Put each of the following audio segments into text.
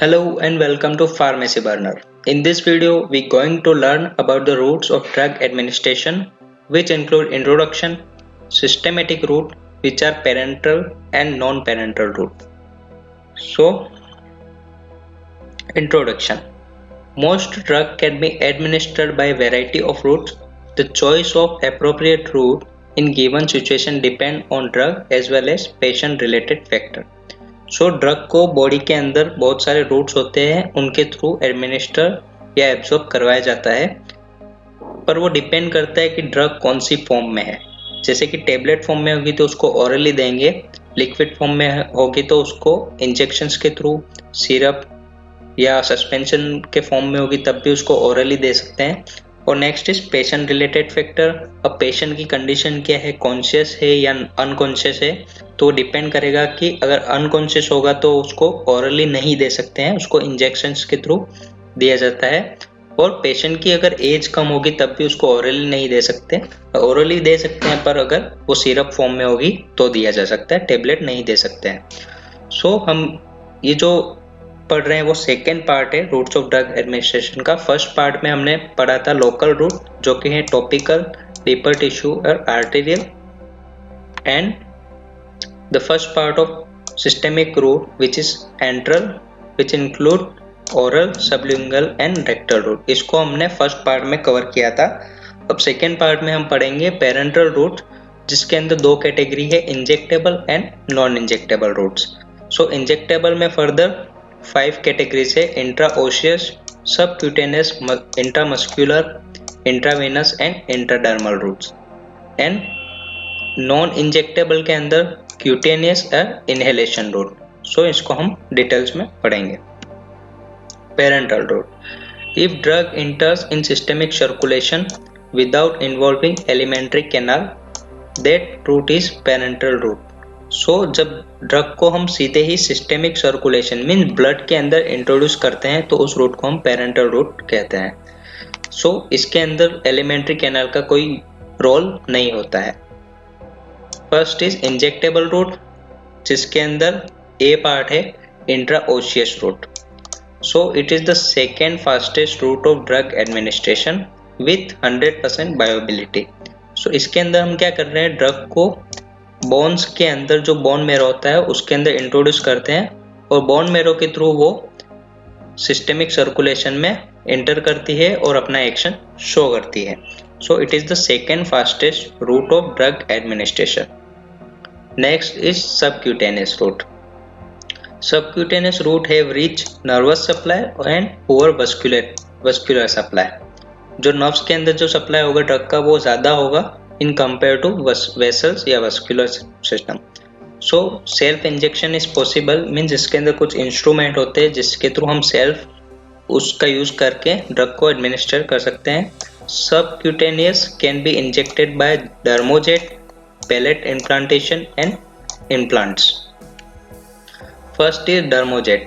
Hello and welcome to Pharmacy Burner. In this video, we're going to learn about the routes of drug administration, which include introduction, systematic route, which are parenteral and non-parenteral route. So, introduction. Most drug can be administered by a variety of routes. The choice of appropriate route in given situation depend on drug as well as patient related factor. Drug को body के अंदर बहुत सारे roots होते हैं, उनके through administer या absorb करवाया जाता है, पर वो डिपेंड करता है कि ड्रग कौन सी फॉर्म में है। जैसे कि टेबलेट फॉर्म में होगी तो उसको ओरली देंगे, लिक्विड फॉर्म में होगी तो उसको इंजेक्शंस के थ्रू, सिरप या सस्पेंशन के फॉर्म में होगी तब भी उसको ओरली दे सकते हैं। और next is patient related factor. अब पेशेंट की कंडीशन क्या है, कॉन्शियस है या अनकॉन्शियस है, तो डिपेंड करेगा कि अगर अनकॉन्शियस होगा तो उसको ओरली नहीं दे सकते हैं, उसको इंजेक्शंस के थ्रू दिया जाता है। और पेशेंट की अगर एज कम होगी तब भी उसको ओरली नहीं दे सकते, ओरली दे सकते हैं पर अगर वो सिरप फॉर्म में होगी तो दिया जा सकता है, टेबलेट नहीं दे सकते हैं। हम ये जो पढ़ रहे हैं वो सेकेंड पार्ट है रूट्स ऑफ ड्रग एडमिनिस्ट्रेशन का। फर्स्ट पार्ट में हमने पढ़ा था लोकल रूट, जो कि है टॉपिकल, डीपर टिश्यू और arterial, and the first part of systemic route which is enteral, which include oral, sublingual and rectal route. इसको हमने फर्स्ट पार्ट में कवर किया था। अब सेकेंड पार्ट में हम पढ़ेंगे पेरेंटल रूट, जिसके अंदर दो कैटेगरी है, injectable and non injectable routes. Injectable में फर्दर 5 कैटेगरीज है, intraosseous, subcutaneous, intramuscular, intravenous and intradermal routes. And non injectable के अंदर क्यूटेनियस और इनहेलेशन रूट। इसको हम डिटेल्स में पढ़ेंगे। Parenteral route, if drug enters in systemic circulation without involving alimentary canal, that route is parenteral route. जब drug को हम सीधे ही सिस्टेमिक सर्कुलेशन मीन ब्लड के अंदर इंट्रोड्यूस करते हैं तो उस रूट को हम पेरेंटल रूट कहते हैं। इसके अंदर एलिमेंट्री कैनाल का कोई रोल नहीं होता है। फर्स्ट इज इंजेक्टेबल रूट, जिसके अंदर ए पार्ट है intraosseous route. It is the second fastest route of drug administration with 100% bioavailability. इसके अंदर हम क्या कर रहे हैं, ड्रग को बोन्स के अंदर, जो बोन मेरो होता है उसके अंदर इंट्रोड्यूस करते हैं और बोन मेरो के थ्रू वो सिस्टेमिक सर्कुलेशन में एंटर करती है और अपना एक्शन शो करती है। It is the second fastest route of drug administration. Next is subcutaneous route. Subcutaneous route have rich nervous supply and poor vascular supply. जो नर्व्स के अंदर जो सप्लाई होगा ड्रग का वो ज्यादा होगा in compared to vessels या vascular system. Self injection is possible, means इसके अंदर कुछ इंस्ट्रूमेंट होते हैं जिसके थ्रू हम सेल्फ उसका यूज करके ड्रग को एडमिनिस्टर कर सकते हैं। Subcutaneous can be injected by dermojet, pellet implantation and implants. First is dermojet.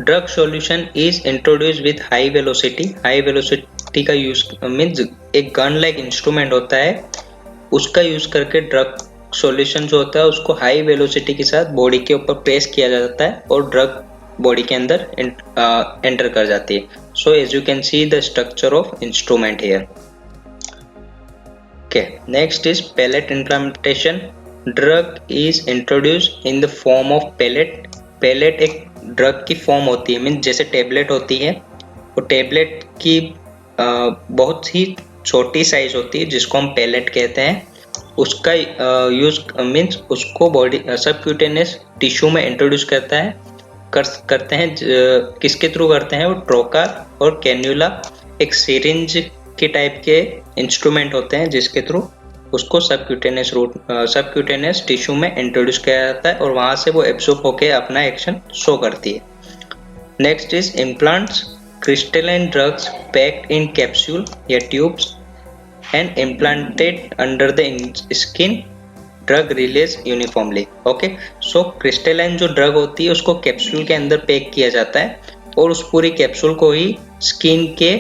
Drug solution is introduced with high velocity. High velocity का यूज मीन्स एक गन लाइक इंस्ट्रूमेंट होता है, उसका यूज करके ड्रग सॉल्यूशन जो होता है उसको हाई वेलोसिटी के साथ बॉडी के ऊपर प्रेस किया जाता है और ड्रग बॉडी के अंदर एंटर कर जाती है। As you can see the structure of instrument here. Okay, next is pellet implantation. Drug is introduced in the form of pellet. pellet एक ड्रग की फॉर्म होती है, मीन जैसे टेबलेट होती है, वो टेबलेट की बहुत ही छोटी साइज होती है जिसको हम pellet कहते हैं। उसका यूज मीन्स उसको बॉडी सबक्यूटेनियस टिश्यू में इंट्रोड्यूस करते हैं किसके थ्रू करते हैं, वो ट्रोकार और कैन्यूला, एक सिरिंज के टाइप के इंस्ट्रूमेंट होते हैं जिसके थ्रू उसको सबक्यूटेनियस टिश्यू में इंट्रोड्यूस किया जाता है और वहां से वो एब्सॉर्ब होकर अपना एक्शन शो करती है। Next is implants. Crystalline drugs packed in capsule या tubes and implanted under the skin. Drug release uniformly. Okay, crystalline जो ड्रग होती है उसको कैप्सूल के अंदर पैक किया जाता है और उस पूरी कैप्सूल को ही स्किन के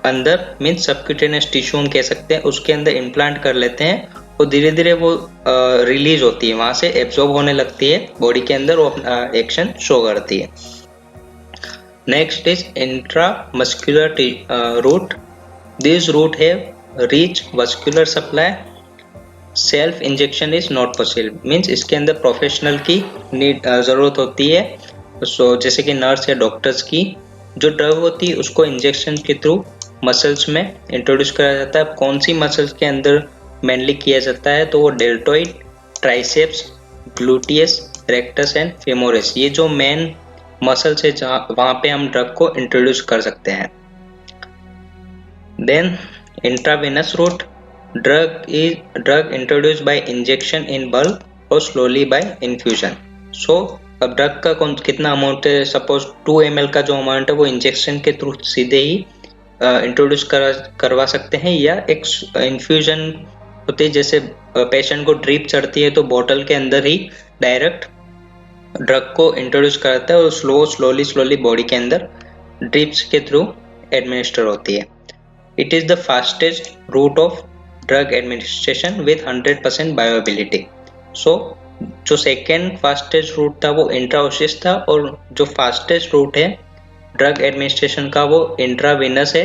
अंदर मीन सबक्यूटेनियस टिश्यू हम कह सकते हैं उसके अंदर इम्प्लांट कर लेते हैं और धीरे धीरे वो रिलीज होती है, वहां से एब्जॉर्ब होने लगती है बॉडी के अंदर, वो अपना एक्शन शो करती है। Next is intramuscular route. This route have rich vascular supply. Self injection is not possible, means इसके अंदर प्रोफेशनल की नीड ज़रूरत होती है। जैसे कि नर्स या डॉक्टर्स की जो ड्रग होती है उसको इंजेक्शन के थ्रू मसल्स में इंट्रोड्यूस कराया जाता है। कौन सी मसल्स के अंदर मेनली किया जाता है, तो वो deltoid, triceps, gluteus, rectus and femoris, ये जो मेन मसल्स है जहाँ वहाँ पे हम ड्रग को इंट्रोड्यूस कर सकते हैं। Then intravenous route, drug introduced by injection in bulk or slowly by infusion. So अब ड्रग का कितना अमाउंट है, सपोज 2 ml का जो अमाउंट है वो इंजेक्शन के थ्रू सीधे ही इंट्रोड्यूस करवा सकते हैं, या एक इन्फ्यूजन होती है, जैसे पेशेंट को ड्रिप चढ़ती है तो बोतल के अंदर ही डायरेक्ट ड्रग को इंट्रोड्यूस कराता है और स्लोली बॉडी के अंदर ड्रिप्स के थ्रू एडमिनिस्टर होती है। It is the fastest route of drug administration with 100% bioavailability. So जो सेकेंड फास्टेस्ट रूट था वो इंट्राओशियस था, और जो फास्टेस्ट रूट है ड्रग एडमिनिस्ट्रेशन का वो इंट्रावेनस है,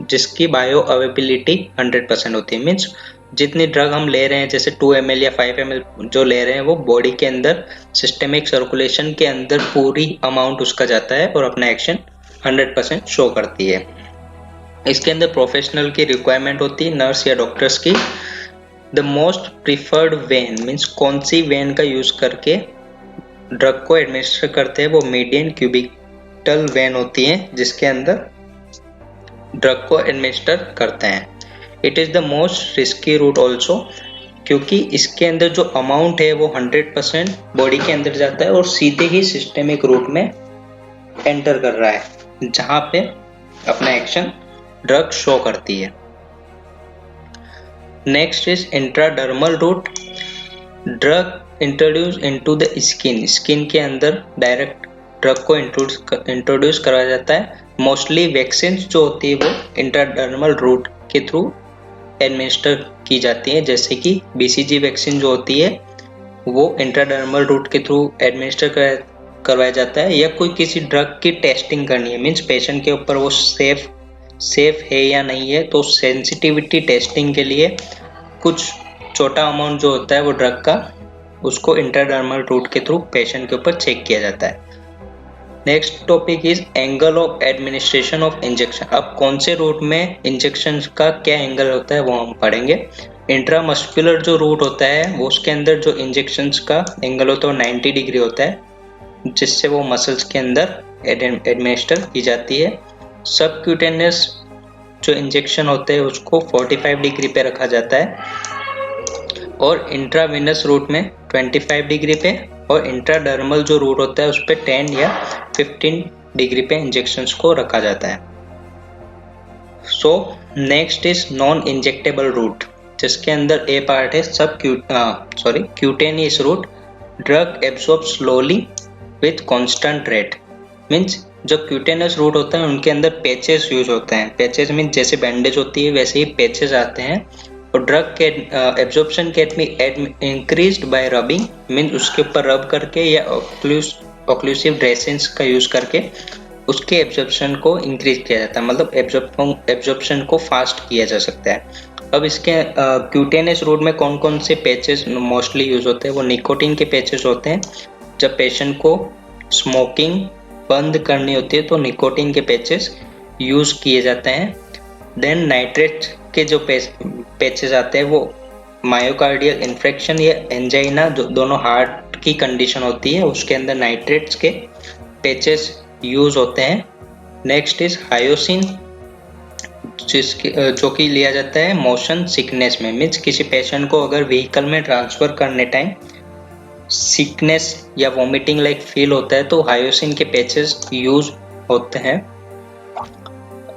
जिसकी बायो अवेबिलिटी 100% होती है। मीन्स जितनी ड्रग हम ले रहे हैं, जैसे 2 ml या 5 ml जो ले रहे हैं, वो बॉडी के अंदर सिस्टेमिक सर्कुलेशन के अंदर पूरी अमाउंट उसका जाता है और अपना एक्शन 100% शो करती है। इसके अंदर प्रोफेशनल की रिक्वायरमेंट होती है, नर्स या डॉक्टर्स की। The most preferred when, means कौन सी वेन का यूज करके ड्रग को एडमिनिस्टर करते हैं, वो मीडियन क्यूबिटल वेन होती है जिसके अंदर ड्रग को एडमिनिस्टर करते हैं। It is the most risky route also, क्योंकि इसके अंदर जो अमाउंट है वो 100% बॉडी के अंदर जाता है और सीधे ही सिस्टेमिक रूट में एंटर कर रहा है, जहां पे अपना एक्शन ड्रग शो करती है। Next is intradermal root, drug introduce into the skin, skin के अंदर डायरेक्ट ड्रग को इंट्रोड्यूस कराया जाता है। मोस्टली वैक्सीन जो होती है वो इंट्राडर्मल रूट के थ्रू एडमिनिस्टर की जाती है, जैसे कि BCG वैक्सीन जो होती है वो इंट्राडर्मल रूट के थ्रू एडमिनिस्टर करवाया जाता है। या कोई किसी ड्रग की टेस्टिंग करनी है, मीन्स पेशेंट के ऊपर वो सेफ है या नहीं है, तो सेंसिटिविटी टेस्टिंग के लिए कुछ छोटा अमाउंट जो होता है वो ड्रग का, उसको इंट्राडर्मल रूट के थ्रू पेशेंट के ऊपर चेक किया जाता है। Next topic is angle of administration of injection. अब कौन से रूट में इंजेक्शन का क्या एंगल होता है वो हम पढ़ेंगे। इंट्रामस्कुलर जो रूट होता है वो उसके अंदर जो इंजेक्शन का एंगल होता है वो 90 डिग्री होता है, जिससे वो मसल्स के अंदर एडमिनिस्टर की जाती है। सबक्यूटेनियस जो इंजेक्शन होते हैं उसको 45 डिग्री पे रखा जाता है, और इंट्रावेनस रूट में 25 डिग्री पे, और इंट्राडर्मल जो रूट होता है उस पर 10 या 15 डिग्री पे इंजेक्शंस को रखा जाता है। So next is non injectable route, जिसके अंदर ए पार्ट है cutaneous route, drug absorb slowly with constant rate. Means जो क्यूटेनियस रूट होता है उनके अंदर पैचेस यूज होते हैं। पैचेस मीन्स जैसे बैंडेज होती है वैसे ही पैचेस आते हैं, और ड्रग के absorption can be increased by rubbing, means उसके ऊपर रब करके या ऑक्लूसिव ड्रेसिंग्स का यूज करके उसके एब्जॉर्प्शन को इंक्रीज किया जाता है, मतलब एब्जॉर्प्शन को फास्ट किया जा सकता है। अब इसके क्यूटेनियस रूट में कौन कौन से पैचेस मोस्टली यूज होते हैं, वो निकोटीन के पैचेस होते हैं। जब पेशेंट को स्मोकिंग बंद करनी होती है तो निकोटीन के पैचेस यूज किए जाते हैं। देन नाइट्रेट के जो पैचेस आते हैं वो मायोकार्डियल इन्फेक्शन या एंजाइना, जो दोनों हार्ट की कंडीशन होती है, उसके अंदर नाइट्रेट्स के पैचेस यूज होते हैं। नेक्स्ट इज हायोसिन, जो कि लिया जाता है मोशन सिकनेस में। मीन्स किसी पेशेंट को अगर व्हीकल में ट्रांसफर करने टाइम सिकनेस या वॉमिटिंग लाइक फील होता है तो हायोसिन के पैचेस यूज होते हैं।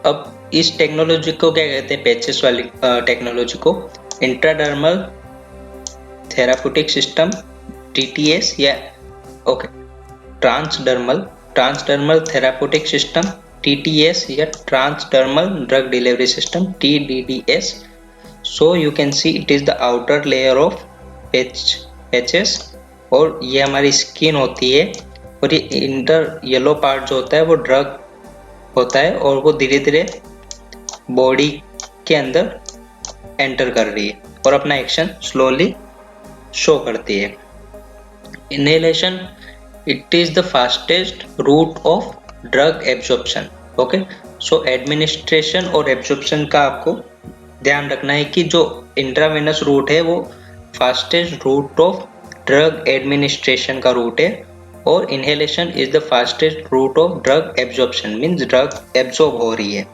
अब इस टेक्नोलॉजी को क्या कहते हैं, पैचेस वाली टेक्नोलॉजी को इंट्राडर्मल थेराप्यूटिक सिस्टम, TTS, या ट्रांसडर्मल थेराप्यूटिक सिस्टम, TTS, या transdermal drug delivery system, TDDS। So you can see it is the outer layer of patches, और ये हमारी स्किन होती है, और ये इंटर येलो पार्ट जो होता है वो ड्रग होता है और वो धीरे धीरे बॉडी के अंदर एंटर कर रही है और अपना एक्शन स्लोली शो करती है। Inhalation, it is the fastest route of drug absorption. Okay, so administration और एब्जॉर्प्शन का आपको ध्यान रखना है कि जो इंट्रावेनस रूट है वो fastest route of drug administration का रूट है और inhalation is the fastest route of drug absorption, means drug absorb हो रही है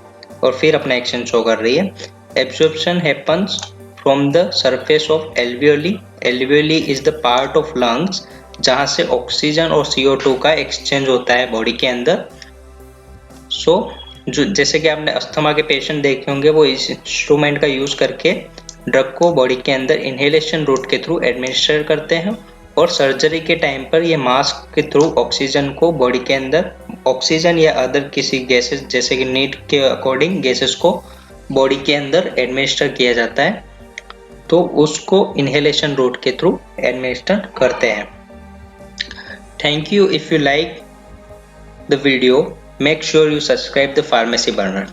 और फिर अपना एक्शन शो कर रही है। Absorption happens from the surface of alveoli. Alveoli is the part of lungs जहां से ऑक्सीजन और CO2 का एक्सचेंज होता है बॉडी के अंदर। सो जो जैसे कि आपने अस्थमा के पेशेंट देखे होंगे वो इस इंस्ट्रूमेंट का यूज करके ड्रग को बॉडी के अंदर इनहेलेशन रूट के थ्रू एडमिनिस्टर करते हैं और सर्जरी के टाइम पर ये मास्क के थ्रू ऑक्सीजन को बॉडी के अंदर, ऑक्सीजन या अदर किसी गैसेस जैसे कि नीड के अकॉर्डिंग गैसेस को बॉडी के अंदर एडमिनिस्टर किया जाता है, तो उसको इनहेलेशन रूट के थ्रू एडमिनिस्टर करते हैं। Thank you. If you like the video, make sure you subscribe the Pharmacy Burner.